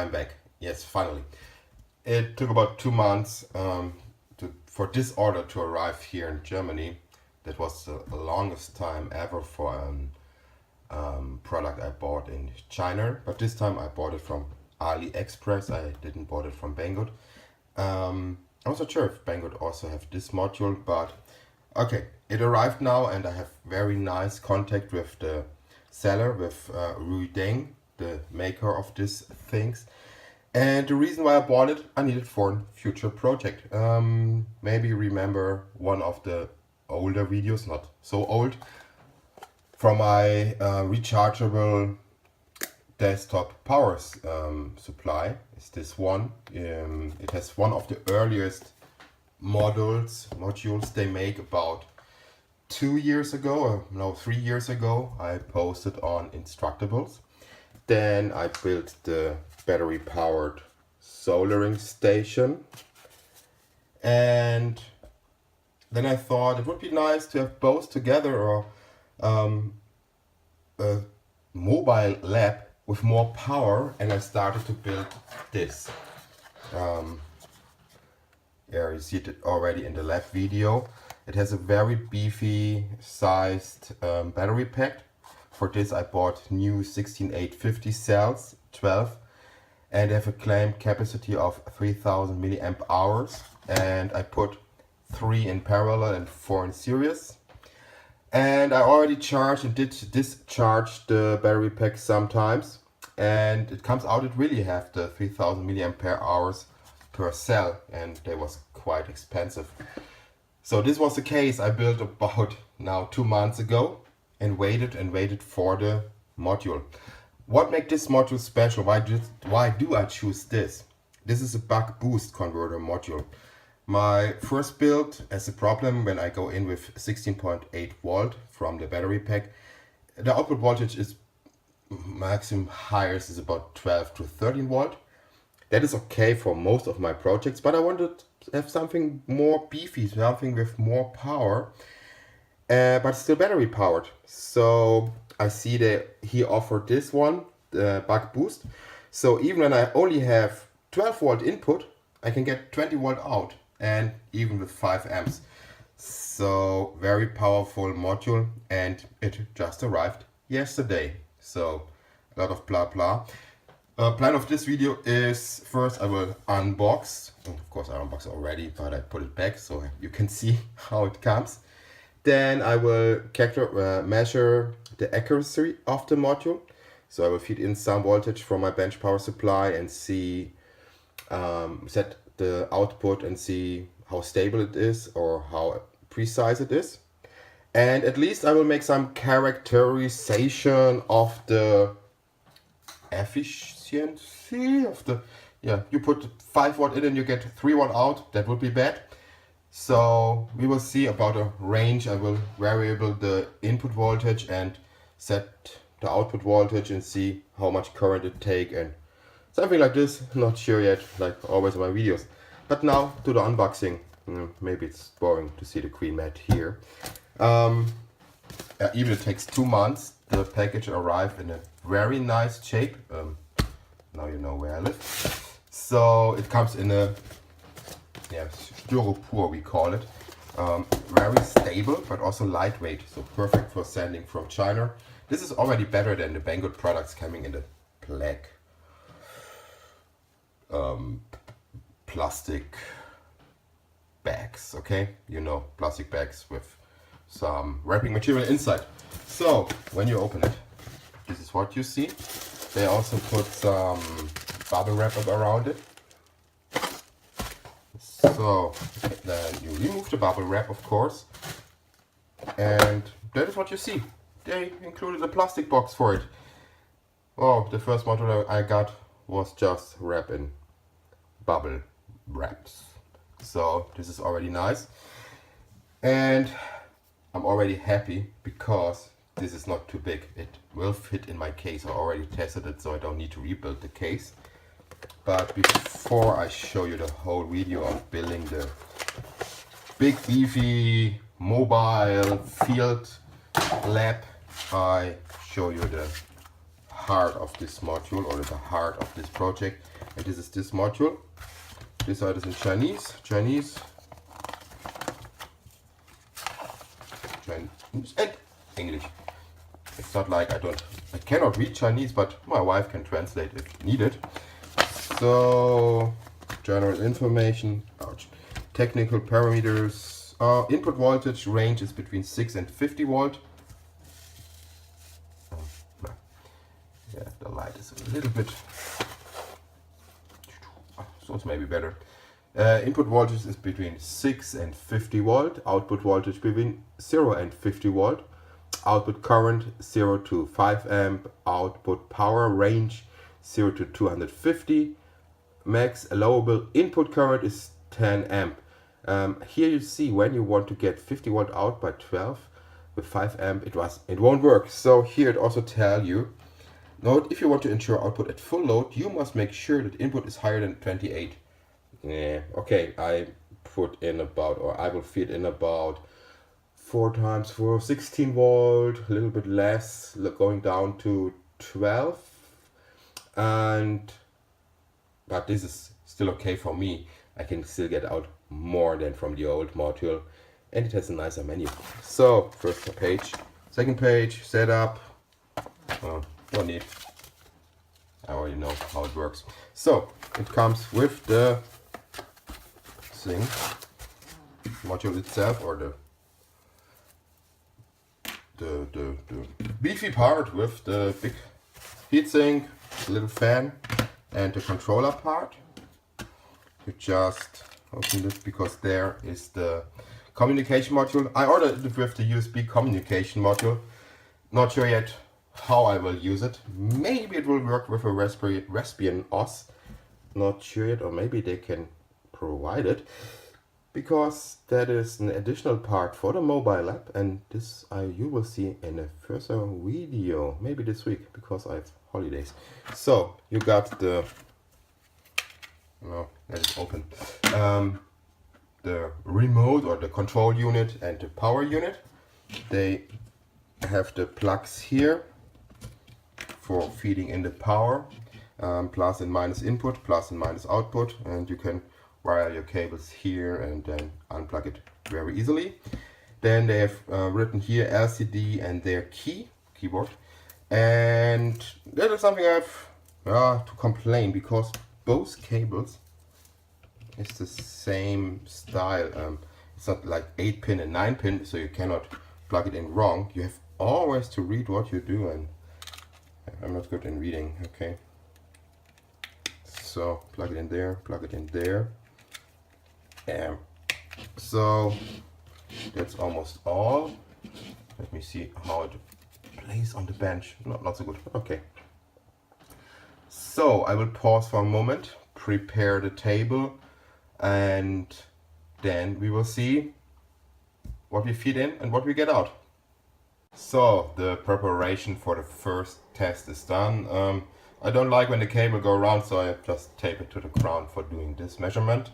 I'm back. Yes, finally. It took about 2 months for this order to arrive here in Germany. That was the longest time ever for a product I bought in China. But this time I bought it from AliExpress. I didn't bought it from Banggood. I'm not sure if Banggood also have this module, but okay, it arrived now and I have very nice contact with the seller, with RuiDeng, the maker of these things. And the reason why I bought it, I need it for a future project. Maybe you remember one of the older videos, not so old, from my rechargeable desktop power supply. Is this one? It has one of the earliest modules they make about 2 years ago, or no, 3 years ago. I posted on Instructables. Then I built the battery powered soldering station, and then I thought it would be nice to have both together, or a mobile lab with more power, and I started to build this. Yeah, you see it already in the lab video. It has a very beefy sized battery pack. For this I bought new 16850 cells, 12, and they have a claimed capacity of 3000 milliamp hours, and I put 3 in parallel and 4 in series. And I already charged and did discharge the battery pack sometimes, and it comes out, it really have the 3000 milliamp hours per cell, and they was quite expensive. So this was the case I built about now 2 months ago, and waited for the module. What makes this module special? Why do I choose this? This is a buck boost converter module. My first build has a problem when I go in with 16.8 volt from the battery pack. The output voltage is maximum highest is about 12 to 13 volt. That is okay for most of my projects, but I wanted to have something more beefy, something with more power. But still battery powered. So I see that he offered this one, the buck boost. So even when I only have 12 volt input, I can get 20 volt out, and even with 5 amps. So very powerful module, and it just arrived yesterday. So a lot of blah blah. Plan of this video is, first I will unbox. Of course I unboxed already, but I put it back so you can see how it comes. Then I will measure the accuracy of the module. So I will feed in some voltage from my bench power supply and see, set the output and see how stable it is or how precise it is. And at least I will make some characterization of the efficiency of the, yeah, you put 5 volt in and you get 3 volt out. That would be bad. So we will see about a range. I will variable the input voltage and set the output voltage and see how much current it take and something like this. Not sure yet, like always in my videos. But now to the unboxing. Maybe it's boring to see the queen mat here. Even it takes 2 months. The package arrived in a very nice shape. Now you know where I live. So it comes in a, yeah, styropor we call it. Very stable but also lightweight, so perfect for sending from China. This is already better than the Banggood products coming in the black plastic bags, okay? You know, plastic bags with some wrapping material inside. So when you open it, this is what you see. They also put some bubble wrap around it. So then you remove the bubble wrap, of course, and that is what you see. They included a plastic box for it. Oh, the first module I got was just wrapped in bubble wraps. So this is already nice, and I'm already happy because this is not too big. It will fit in my case. I already tested it, so I don't need to rebuild the case. But before I show you the whole video of building the big beefy mobile field lab, I show you the heart of this module, or the heart of this project. And this is this module. This side is in Chinese, and English. It's not like I cannot read Chinese, but my wife can translate if needed. So, general information, technical parameters, input voltage range is between 6 and 50 volt. Yeah, the light is a little bit, so it's maybe better. Input voltage is between 6 and 50 volt, output voltage between 0 and 50 volt, output current 0 to 5 amp, output power range 0 to 250, max allowable input current is 10 amp. Here you see when you want to get 50 volt out by 12 with 5 amp, it won't work. So here it also tells you, note, if you want to ensure output at full load, you must make sure that input is higher than 28. Yeah, okay, I put in about, or I will feed in about 4 times for 16 volt, a little bit less, going down to 12. But this is still okay for me. I can still get out more than from the old module, and it has a nicer menu. So first page, second page, setup. Don't need. I already know how it works. So it comes with the thing, module itself, or the beefy part with the big heatsink, little fan, and the controller part. You just open this because there is the communication module. I ordered it with the USB communication module. Not sure yet how I will use it. Maybe it will work with a Raspbian OS. Not sure yet, or maybe they can provide it, because that is an additional part for the mobile app, and this you will see in a further video, maybe this week, because I have holidays. So you got the, let it open, the remote or the control unit and the power unit. They have the plugs here for feeding in the power, plus and minus input, plus and minus output, and you can wire your cables here and then unplug it very easily. Then they have written here LCD and their keyboard, and that is something I have to complain, because both cables is the same style. It's not like 8-pin and 9-pin, so you cannot plug it in wrong. You have always to read what you do, and I'm not good in reading. Okay, so plug it in there, plug it in there. So that's almost all. Let me see how it plays on the bench. Not so good. Okay. So I will pause for a moment, prepare the table, and then we will see what we feed in and what we get out. So the preparation for the first test is done. I don't like when the cable go around, so I just tape it to the ground for doing this measurement.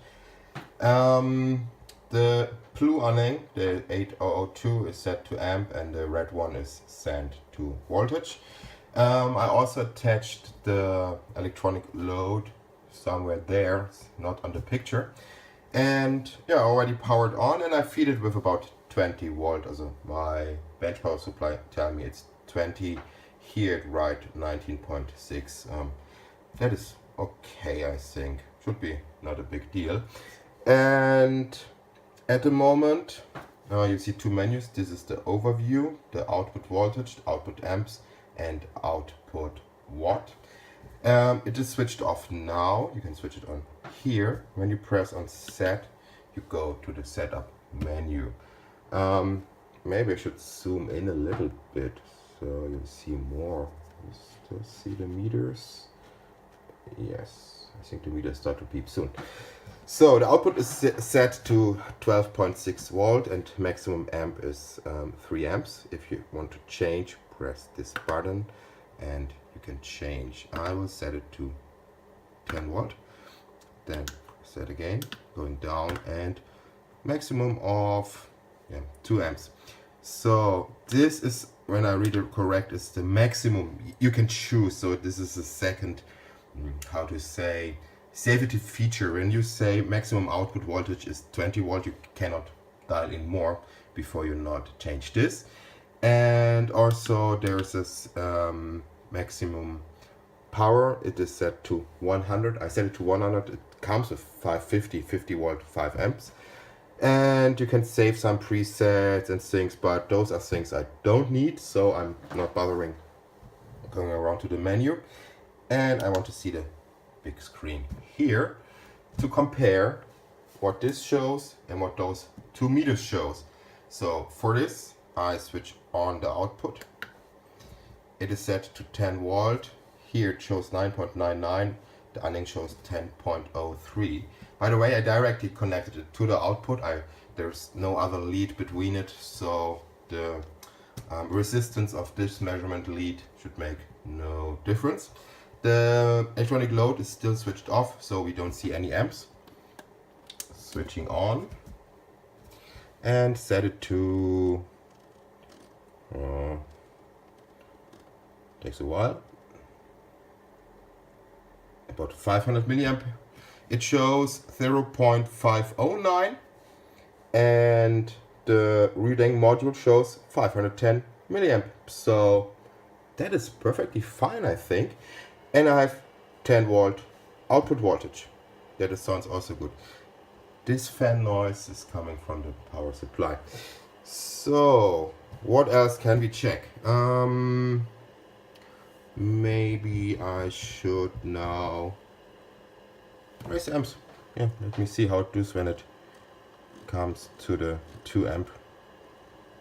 The blue ANENG, the 8002, is set to amp, and the red one is set to voltage. I also attached the electronic load somewhere there, it's not on the picture. And yeah, already powered on, and I feed it with about 20 volt. Also my bench power supply tell me it's 20. Here it write 19.6. That is okay, I think. Should be not a big deal. And at the moment, you see two menus. This is the overview, the output voltage, the output amps, and output watt. It is switched off now. You can switch it on here. When you press on set, you go to the setup menu. Maybe I should zoom in a little bit so you see more. You still see the meters? Yes, I think the meters start to beep soon. So the output is set to 12.6 volt and maximum amp is 3 amps. If you want to change, press this button and you can change. I will set it to 10 volt. Then set again, going down, and maximum of 2 amps. So this is, when I read it correct, is the maximum you can choose. So this is the second, how to say, safety feature. When you say maximum output voltage is 20 volt, you cannot dial in more before you not change this. And also there's this maximum power. It is set to 100. I set it to 100. It comes with 550, 50 volt, 5 amps. And you can save some presets and things, but those are things I don't need, so I'm not bothering going around to the menu. And I want to see the big screen here to compare what this shows and what those 2 meters shows. So for this, I switch on the output. It is set to 10 volt. Here it shows 9.99. The ANENG shows 10.03. By the way, I directly connected it to the output. There's no other lead between it, so the resistance of this measurement lead should make no difference. The electronic load is still switched off, so we don't see any amps. Switching on and set it to takes a while, about 500 milliamp. It shows 0.509 and the RuiDeng module shows 510 milliamp. So that is perfectly fine, I think. And I have 10 volt output voltage. That sounds also good. This fan noise is coming from the power supply. So what else can we check? Maybe I should now raise amps. Yeah, let me see how it does when it comes to the 2 amp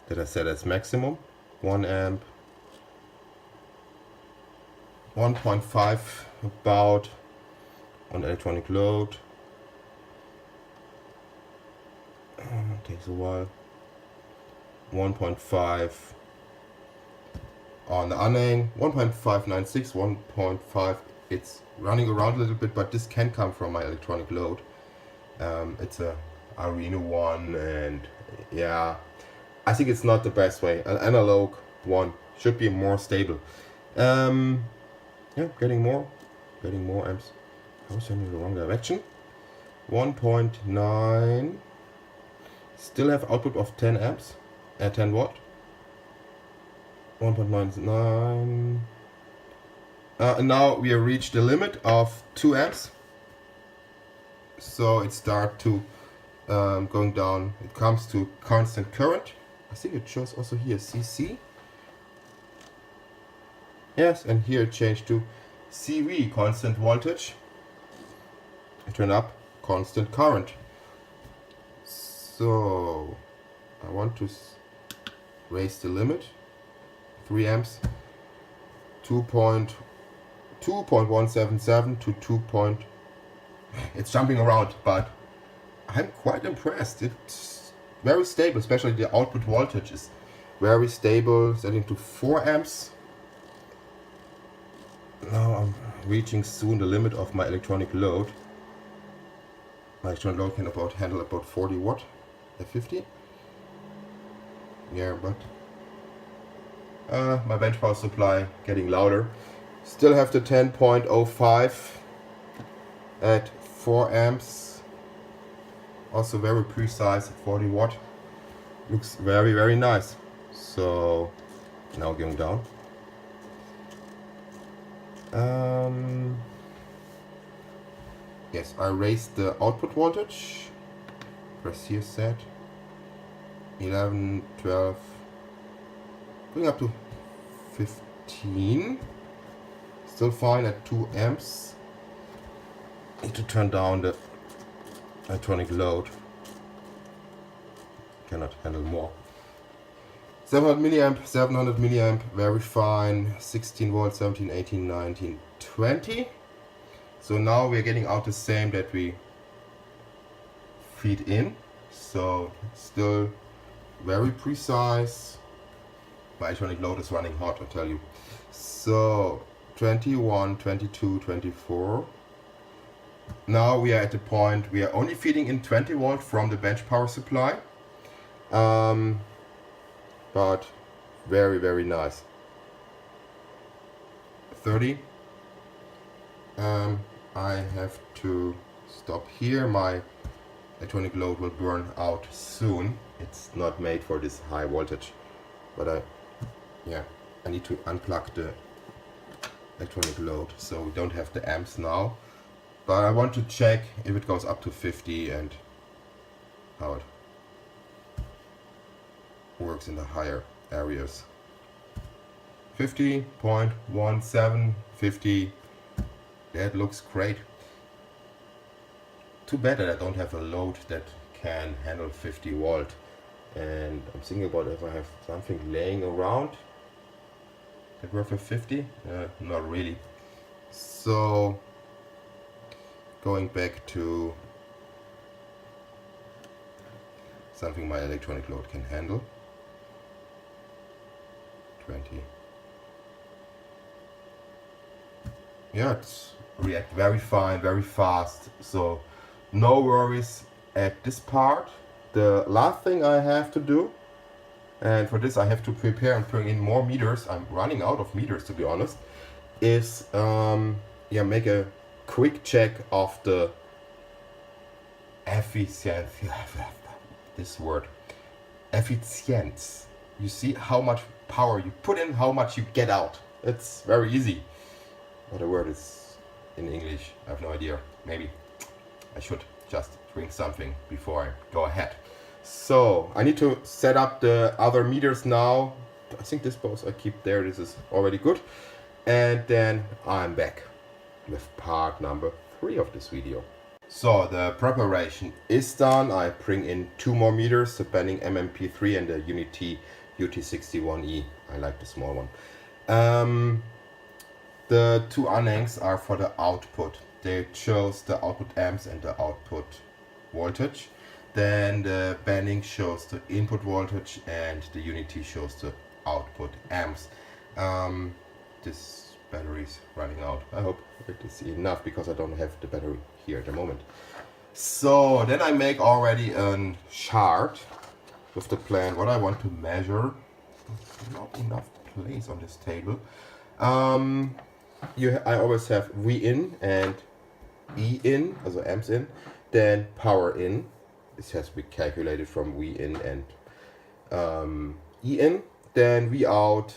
that I set as maximum. 1 amp, 1.5 about on electronic load. Takes a while. 1.5 on the ANENG, 1.596, 1.5. It's running around a little bit, but this can come from my electronic load. It's a Arena one, and yeah, I think it's not the best way. An analog one should be more stable. Yeah, getting more amps. I was in the wrong direction. 1.9. Still have output of 10 amps at 10 watt. 1.99. Now we have reached the limit of 2 amps. So it starts to going down. It comes to constant current. I think it shows also here CC. Yes, and here it changed to CV, constant voltage. I turn up constant current. So I want to raise the limit. 3 amps. 2.177 to 2. It's jumping around, but I'm quite impressed. It's very stable, especially the output voltage is very stable, setting to 4 amps. Now I'm reaching soon the limit of my electronic load. My electronic load can handle about 40 watt at 50. Yeah, but my bench power supply getting louder. Still have the 10.05 at 4 amps. Also very precise at 40 watt. Looks very, very nice. So now going down. Yes, I raised the output voltage. Press here set. 11, 12, going up to 15. Still fine at 2 amps. Need to turn down the electronic load. Cannot handle more. 700 milliamp, very fine. 16 volts, 17, 18, 19, 20. So now we're getting out the same that we feed in. So still very precise. My electronic load is running hot, I tell you. So 21, 22, 24. Now we are at the point we are only feeding in 20 volt from the bench power supply. But very, very nice. 30. I have to stop here. My electronic load will burn out soon. It's not made for this high voltage, but I need to unplug the electronic load, so we don't have the amps now. But I want to check if it goes up to 50 and how it works in the higher areas. 50.17, 50, that looks great. Too bad that I don't have a load that can handle 50 volt. And I'm thinking about if I have something laying around that works for 50. Not really. So going back to something my electronic load can handle. 20. Yeah, it's react very fine, very fast. So no worries at this part. The last thing I have to do, and for this I have to prepare and bring in more meters. I'm running out of meters, to be honest. Is make a quick check of the efficiency. This word, efficiency. You see how much power you put in, how much you get out. It's very easy. What the word is in English, I have no idea. Maybe I should just drink something before I go ahead. So I need to set up the other meters now. I think this box I keep there. This is already good. And then I'm back with part number 3 of this video. So the preparation is done. I bring in 2 more meters, the Banning MMP3 and the Unity UT61E. I like the small one. The 2 ANENGs are for the output. They shows the output amps and the output voltage. Then the Banning shows the input voltage and the Unity shows the output amps. This battery is running out. I hope it is enough because I don't have the battery here at the moment. So then I make already a chart with the plan what I want to measure. Not enough place on this table. I always have V in and E in, also amps in, then power in. This has to be calculated from V in and E in, then V out,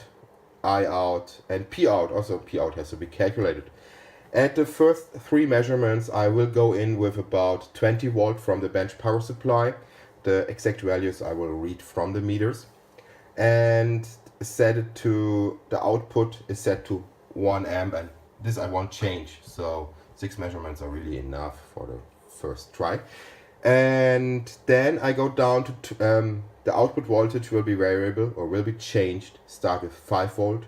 I out, and P out. Also P out has to be calculated. At the first 3 measurements I will go in with about 20 volt from the bench power supply. The exact values I will read from the meters. And set it to, the output is set to 1 amp, and this I won't change. So 6 measurements are really enough for the first try. And then I go down to the output voltage will be variable or will be changed. Start with 5 volt,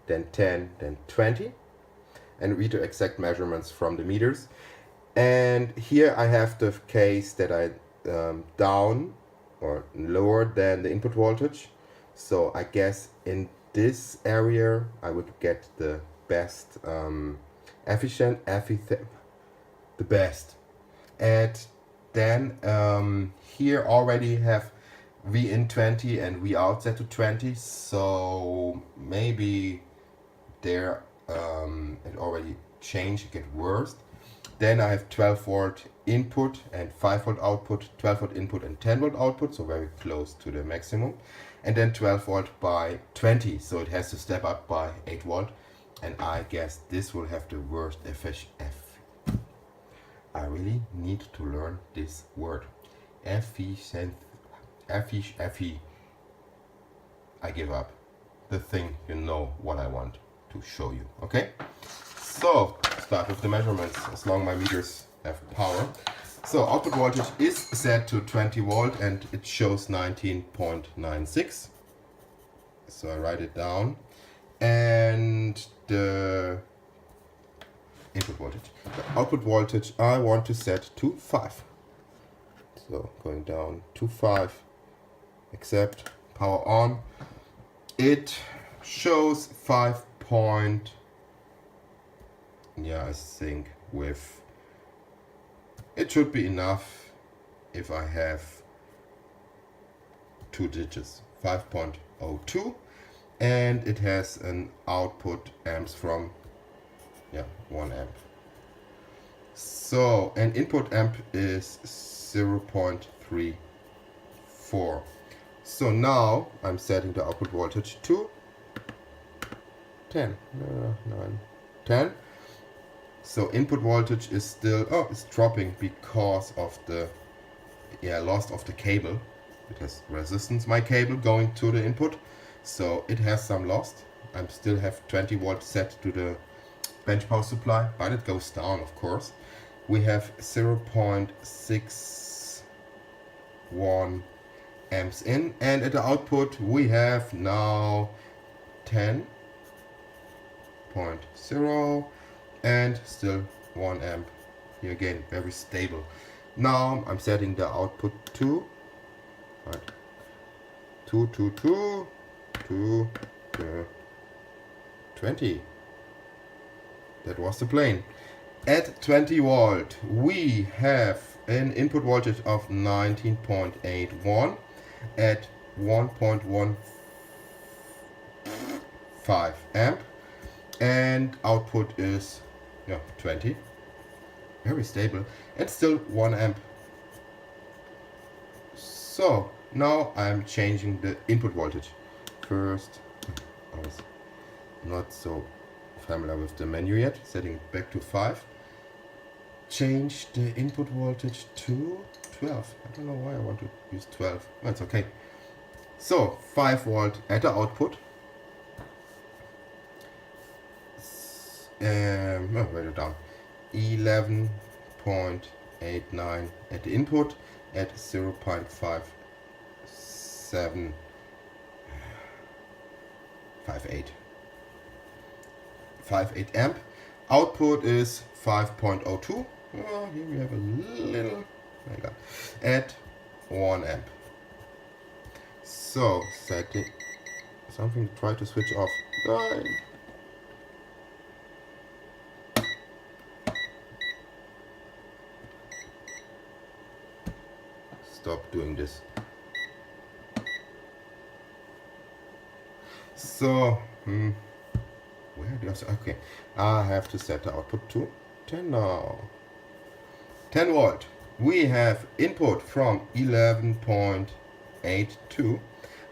then 10, then 20, and read the exact measurements from the meters. And here I have the case that I down or lower than the input voltage. So I guess in this area I would get the best the best. And then here already have V in 20 and V out set to 20, so maybe there it already changed, get worse. Then I have 12 volt input and 5 volt output, 12 volt input and 10 volt output, so very close to the maximum. And then 12 volt by 20, so it has to step up by 8 volt. And I guess this will have the worst efficiency. I really need to learn this word. Efficient. I give up. The thing, you know what I want to show you. Okay? So, start with the measurements as long as my meters have power. So, output voltage is set to 20 volt and it shows 19.96. So, I write it down. And the input voltage. The output voltage I want to set to 5. So going down to 5, accept, power on. It shows 5 point, I think with, it should be enough if I have 2 digits, 5.02. And it has an output amps from 1 amp. So an input amp is 0.34. So now I'm setting the output voltage to 10. 10. So input voltage is still, oh, it's dropping because of the loss of the cable. It has resistance, my cable going to the input, so it has some loss. I still have 20 volts set to the bench power supply, but it goes down, of course. We have 0.61 amps in, and at the output we have now 10.0 and still 1 amp. Here again, very stable. Now I'm setting the output to 20. That was the plane. At 20 volt we have an input voltage of 19.81 at 1.15 amp, and output is 20. Very stable, and still 1 amp. So now I'm changing the input voltage. First, I was not so familiar with the menu yet, setting it back to 5. Change the input voltage to 12. I don't know why I want to use 12. Oh, it's okay. So 5 volt at the output. Write it down. 11.89 at the input at 0.5758. 58 amp. Output is 5.02. Well, here we have a little at 1 amp. So setting something to try to switch off. Stop doing this. So where do I say? Okay, I have to set the output to 10 now. 10 volt. We have input from 11.82.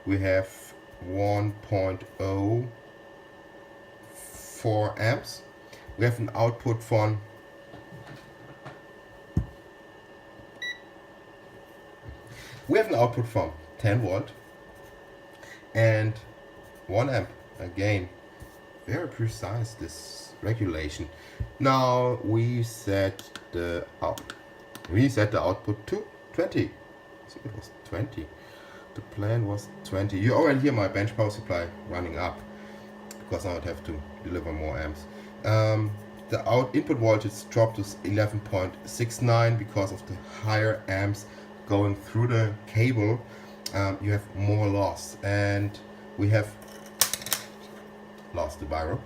We have 1.04 amps. We have an output from 10 volt and 1 amp. Again, very precise, this regulation. Now we set the output to 20. I think it was 20. The plan was 20. You already hear my bench power supply running up because I would have to deliver more amps. The input voltage dropped to 11.69 because of the higher amps going through the cable. You have more loss, and we have lost the biro.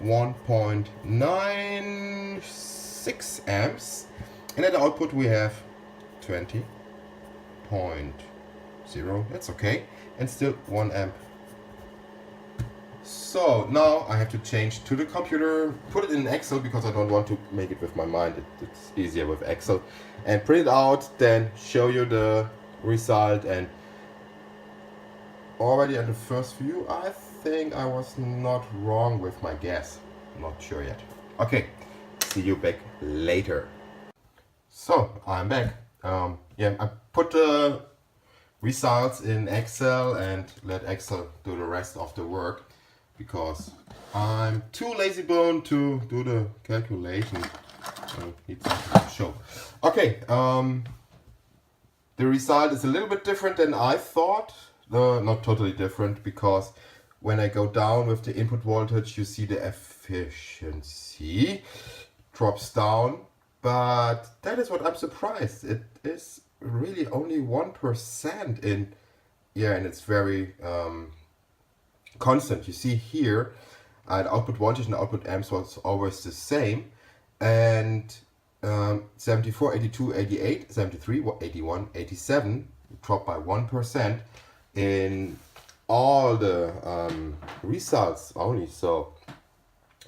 1.96 amps, and at the output we have 20.0. That's okay, and still 1 amp. So now I have to change to the computer, put it in Excel because I don't want to make it with my mind. It's easier with Excel, and print it out, then show you the result. And already at the first view, I think I was not wrong with my guess. Not sure yet. Okay, see you back later. So I'm back. I put the results in Excel and let Excel do the rest of the work because I'm too lazy bone to do the calculation. I need something to show. Okay, the result is a little bit different than I thought. Not totally different, because when I go down with the input voltage, you see the efficiency drops down, but that is what I'm surprised. It is really only 1% in, and it's very constant. You see here, the output voltage and the output amps was always the same, and 74, 82, 88, 73, 81, 87 dropped by 1% in all the results only. So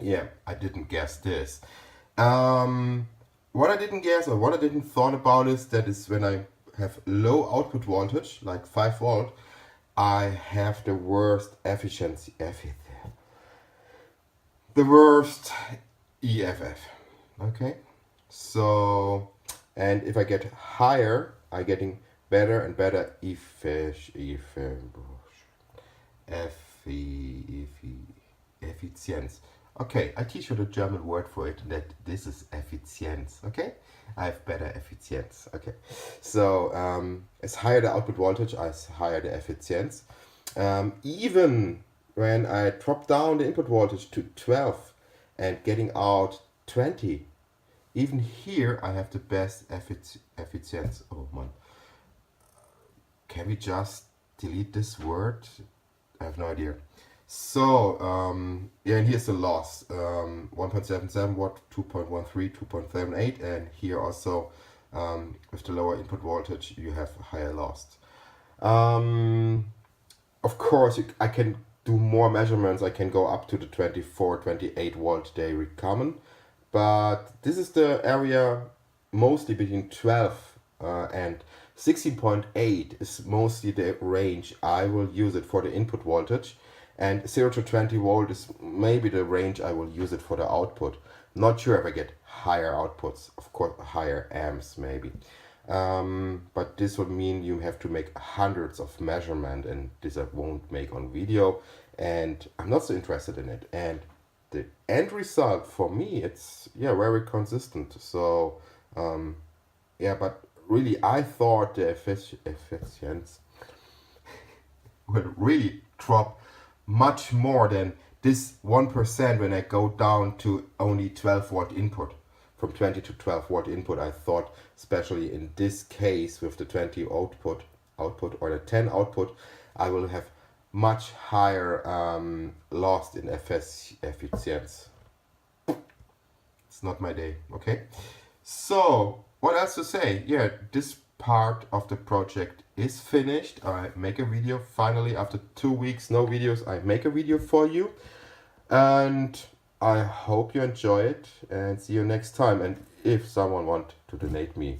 yeah, I didn't guess this. what I didn't guess or what I didn't thought about is that is when I have low output voltage, like 5 volt, I have the worst efficiency, the worst EFF. Okay, so, and if I get higher, I getting better and better efficiency. Okay, I teach you the German word for it, that this is Effizienz. Okay, I have better efficiency. Okay, so as higher the output voltage, as higher the efficiency. Even when I drop down the input voltage to 12 and getting out 20, even here I have the best efficiency. Oh man, can we just delete this word? I have no idea. So yeah, and here's the loss, 1.77 watt, 2.13, 2.78, and here also with the lower input voltage you have higher loss. Of course I can do more measurements. I can go up to the 24, 28 volt dairy common, but this is the area mostly between 12 and 16.8 is mostly the range I will use it for the input voltage, and 0 to 20 volt is maybe the range I will use it for the output. Not sure if I get higher outputs, of course higher amps maybe. But this would mean you have to make hundreds of measurements, and this I won't make on video, and I'm not so interested in it. And the end result for me, it's very consistent. So yeah, but really I thought the efficiency will really drop much more than this 1% when I go down to only 12 watt input. From 20 to 12 watt input, I thought, especially in this case with the 20 output or the 10 output, I will have much higher loss in efficiency. It's not my day, okay? So, what else to say? Yeah, this part of the project is finished. I make a video finally after 2 weeks, no videos. I make a video for you, and I hope you enjoy it, and see you next time. And if someone want to donate me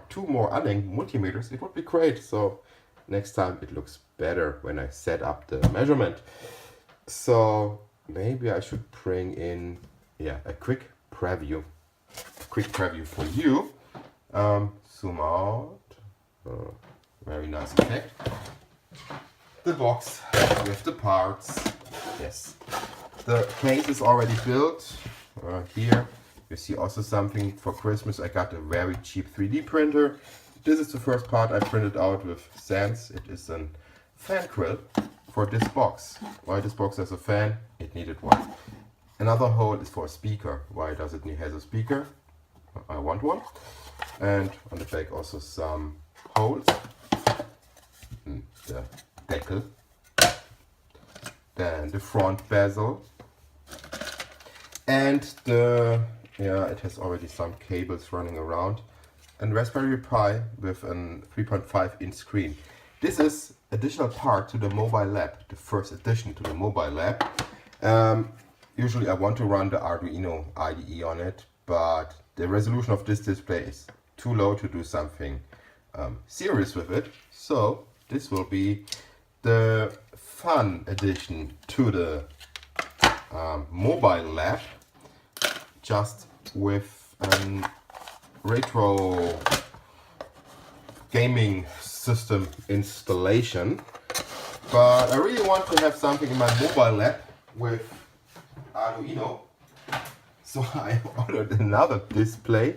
two more ANENG multimeters, it would be great. So next time it looks better when I set up the measurement. So maybe I should bring in a quick preview for you. Zoom out. Very nice effect. The box with the parts. Yes. The case is already built. Here you see also something for Christmas. I got a very cheap 3D printer. This is the first part I printed out with Sans. It is a fan grill for this box. Why this box has a fan? It needed one. Another hole is for a speaker. Why does it need a speaker? I want one. And on the back also some holes. The deckel. Then the front bezel. And it has already some cables running around. And Raspberry Pi with a 3.5 inch screen. This is additional part to the mobile lab, the first addition to the mobile lab. Usually I want to run the Arduino IDE on it, but the resolution of this display is too low to do something serious with it. So this will be the fun addition to the mobile lab, just with a retro gaming system installation. But I really want to have something in my mobile lab with Arduino, so I ordered another display,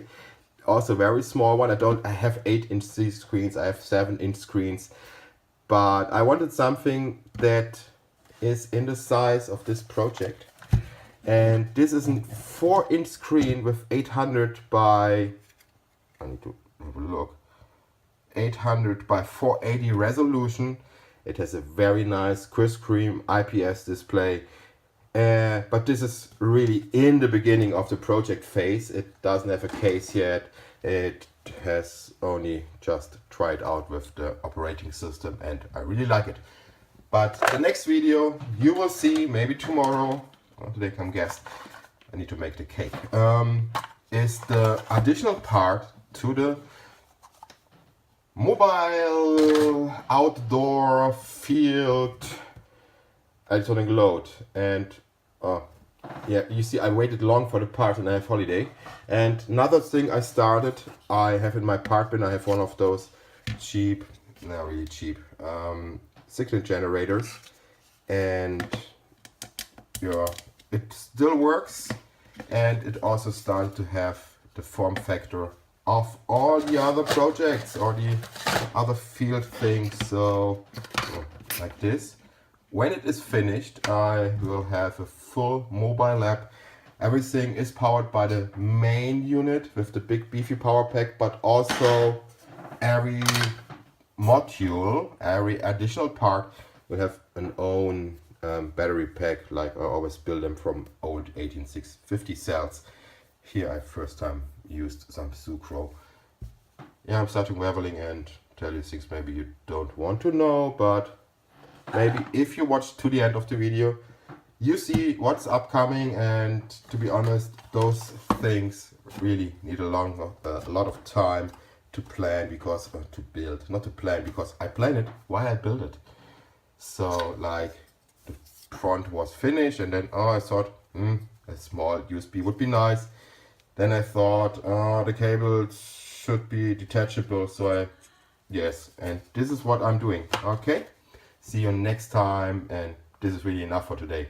also very small one. I have 8-inch screens, I have 7-inch screens, but I wanted something that is in the size of this project. And this is a 4-inch screen with 800 by, I need to have a look, 800 by 480 resolution. It has a very nice crisp cream IPS display. But this is really in the beginning of the project phase. It doesn't have a case yet. It has only just tried out with the operating system, and I really like it. But the next video you will see, maybe tomorrow. Oh, today come guest. I need to make the cake. is the additional part to the mobile outdoor field electronic load. And yeah, you see I waited long for the part and I have holiday. And another thing I started, I have in my part bin, I have one of those cheap, not really cheap, signal generators. And yeah, it still works, and it also started to have the form factor of all the other projects or the other field things. So like this. When it is finished, I will have a full mobile lab. Everything is powered by the main unit with the big beefy power pack, but also every module, every additional part will have an own battery pack. Like I always build them from old 18650 cells. Here I first time used some sucro. Yeah, I'm starting leveling and tell you things maybe you don't want to know, but maybe if you watch to the end of the video, you see what's upcoming. And to be honest, those things really need a lot of time to plan, because to build, not to plan, because I plan it while I build it. So like the front was finished, and then I thought a small USB would be nice. Then I thought the cable should be detachable, so yes, and this is what I'm doing. Okay, see you next time, and this is really enough for today.